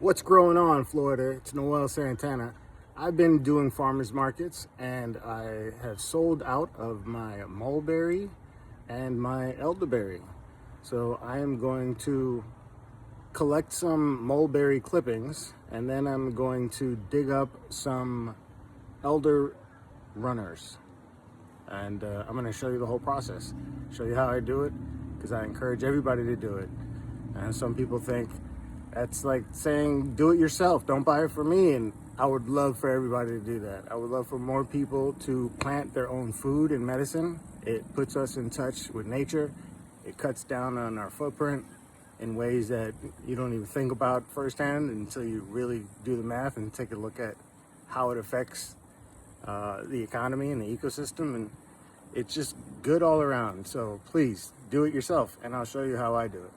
What's growing on, Florida? It's Noel Santana. I've been doing farmers markets and I have sold out of my mulberry and my elderberry. So I am going to collect some mulberry clippings and then I'm going to dig up some elder runners. And I'm going to show you the whole process, show you how I do it, because I encourage everybody to do it. And some people think that's like saying do it yourself, don't buy it from me. And I would love for everybody to do that. I would love for more people to plant their own food and medicine. It puts us in touch with nature. It cuts down on our footprint in ways that you don't even think about firsthand until you really do the math and take a look at how it affects the economy and the ecosystem, and it's just good all around. So please do it yourself and I'll show you how I do it.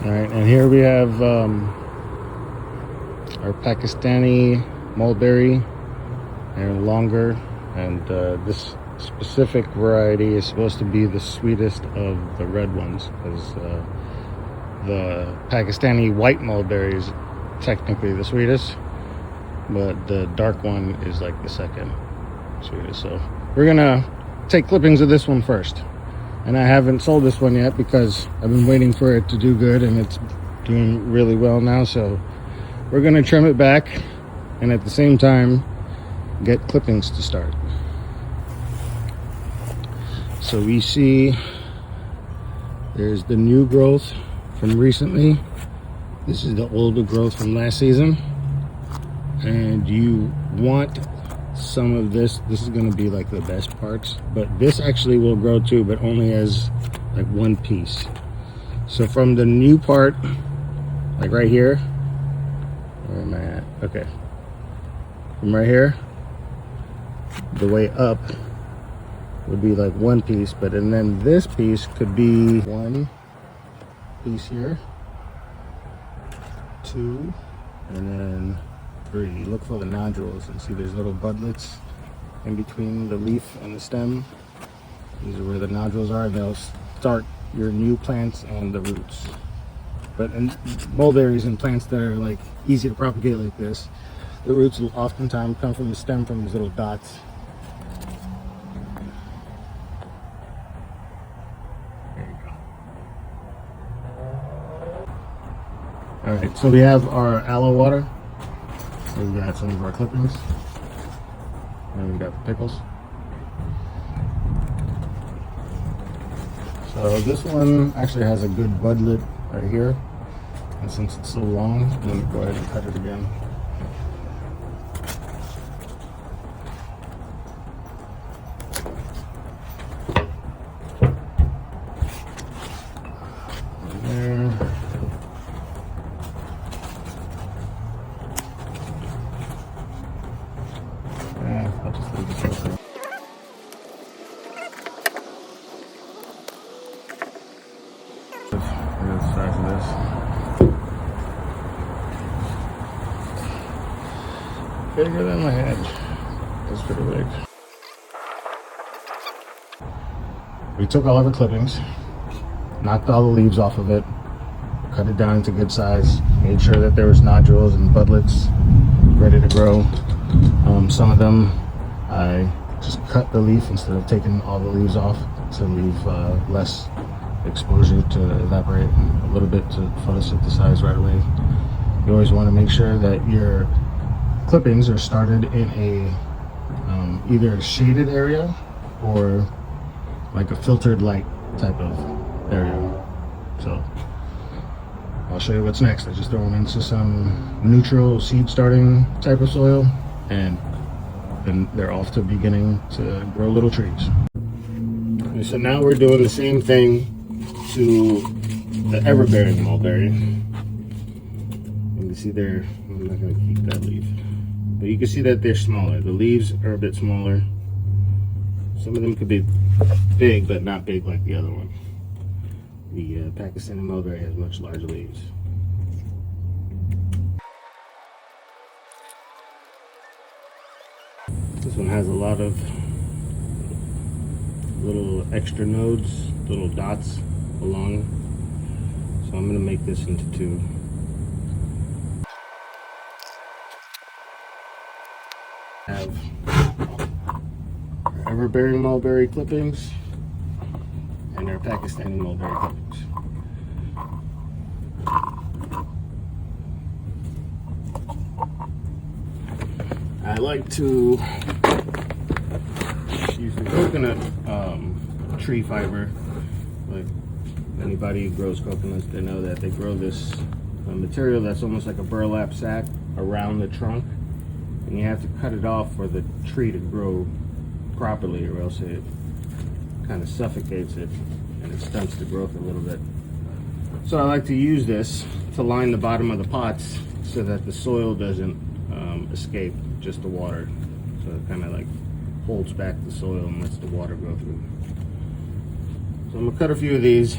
All right, and here we have our Pakistani mulberry. They're longer, and this specific variety is supposed to be the sweetest of the red ones, because the Pakistani white mulberry is technically the sweetest, but the dark one is like the second sweetest. So we're gonna take clippings of this one first. And I haven't sold this one yet because I've been waiting for it to do good, and it's doing really well now. So we're gonna trim it back and at the same time get clippings to start. So we see there's the new growth from recently. This is the older growth from last season. And you want some of this. This is going to be like the best parts, but this actually will grow too, but only as like one piece. So from the new part, like right here, where am I at? Okay, from right here, the way up would be like one piece, but and then this piece could be one piece here, two, and then three. Look for the nodules and see there's little budlets in between the leaf and the stem. These are where the nodules are, and they'll start your new plants and the roots. But in mulberries and plants that are like easy to propagate like this, the roots will oftentimes come from the stem, from these little dots. There you go. All right, so we have our aloe water. We got some of our clippings, and we got the pickles. So this one actually has a good budlet right here, and since it's so long, I'm going to go ahead and cut it again. I'll just leave this open. Look at the size of this. Bigger than my head. That's pretty big. We took all of our clippings, knocked all the leaves off of it, cut it down into good size, made sure that there was nodules and budlets ready to grow. Some of them I just cut the leaf instead of taking all the leaves off to leave less exposure to evaporate and a little bit to photosynthesize right away. You always want to make sure that your clippings are started in a either a shaded area or like a filtered light type of area. So I'll show you what's next. I just throw them into some neutral seed starting type of soil, and then they're off to beginning to grow little trees. Okay, so now we're doing the same thing to the ever-bearing mulberry. You can see there, I'm not going to keep that leaf, but you can see that they're smaller. The leaves are a bit smaller. Some of them could be big, but not big like the other one. The Pakistani mulberry has much larger leaves. This one has a lot of little extra nodes, little dots along. So I'm going to make this into two. Have ever-bearing mulberry clippings and their Pakistani mulberry clippings. I like to use the coconut tree fiber. Like anybody who grows coconuts, they know that they grow this material that's almost like a burlap sack around the trunk, and you have to cut it off for the tree to grow properly, or else it kind of suffocates it and it stunts the growth a little bit. So I like to use this to line the bottom of the pots so that the soil doesn't escape, just the water. So it kind of like holds back the soil and lets the water go through. So I'm gonna cut a few of these.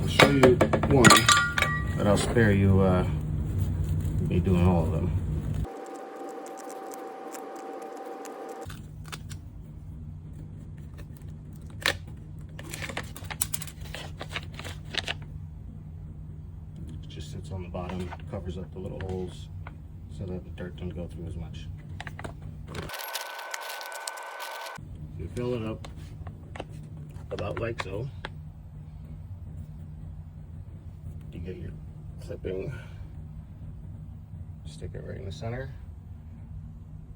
I'll show you one, but I'll spare you me doing all of them. It just sits on the bottom, covers up the little holes so that the dirt doesn't go through as much. You fill it up about like so. You get your clipping, stick it right in the center.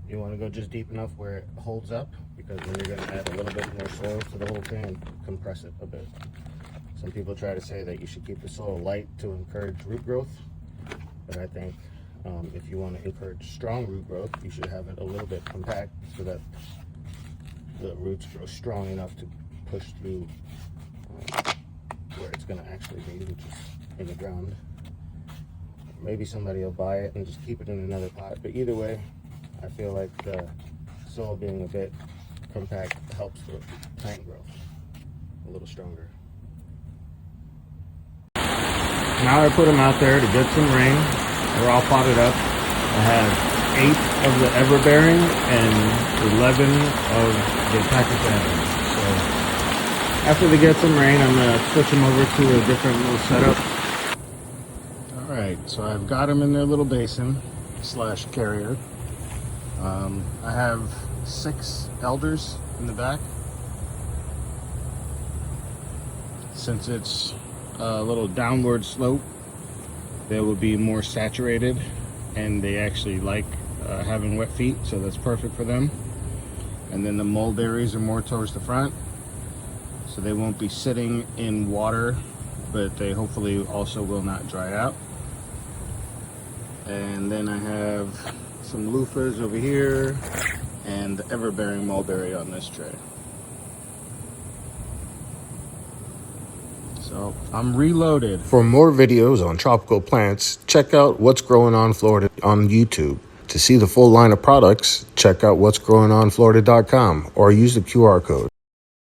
You want to go just deep enough where it holds up, because then you're going to add a little bit more soil to the whole thing and compress it a bit. Some people try to say that you should keep the soil light to encourage root growth, but I think if you want to encourage strong root growth, you should have it a little bit compact so that the roots grow strong enough to push through where it's going to actually be, which is in the ground. Maybe somebody will buy it and just keep it in another pot, but either way, I feel like the soil being a bit compact helps the plant growth a little stronger. Now I put them out there to get some rain. They're all potted up. I have 8 of the ever-bearing and 11 of the Pakistani. So after they get some rain, I'm going to switch them over to a different little setup. All right, so I've got them in their little basin / carrier. I have 6 elders in the back. Since it's a little downward slope, they will be more saturated, and they actually like having wet feet, so that's perfect for them. And then the mulberries are more towards the front, so they won't be sitting in water, but they hopefully also will not dry out. And then I have some loofahs over here and the ever-bearing mulberry on this tray. So I'm reloaded. For more videos on tropical plants, check out What's Growing on Florida on YouTube. To see the full line of products, check out what'sgrowingonflorida.com or use the QR code.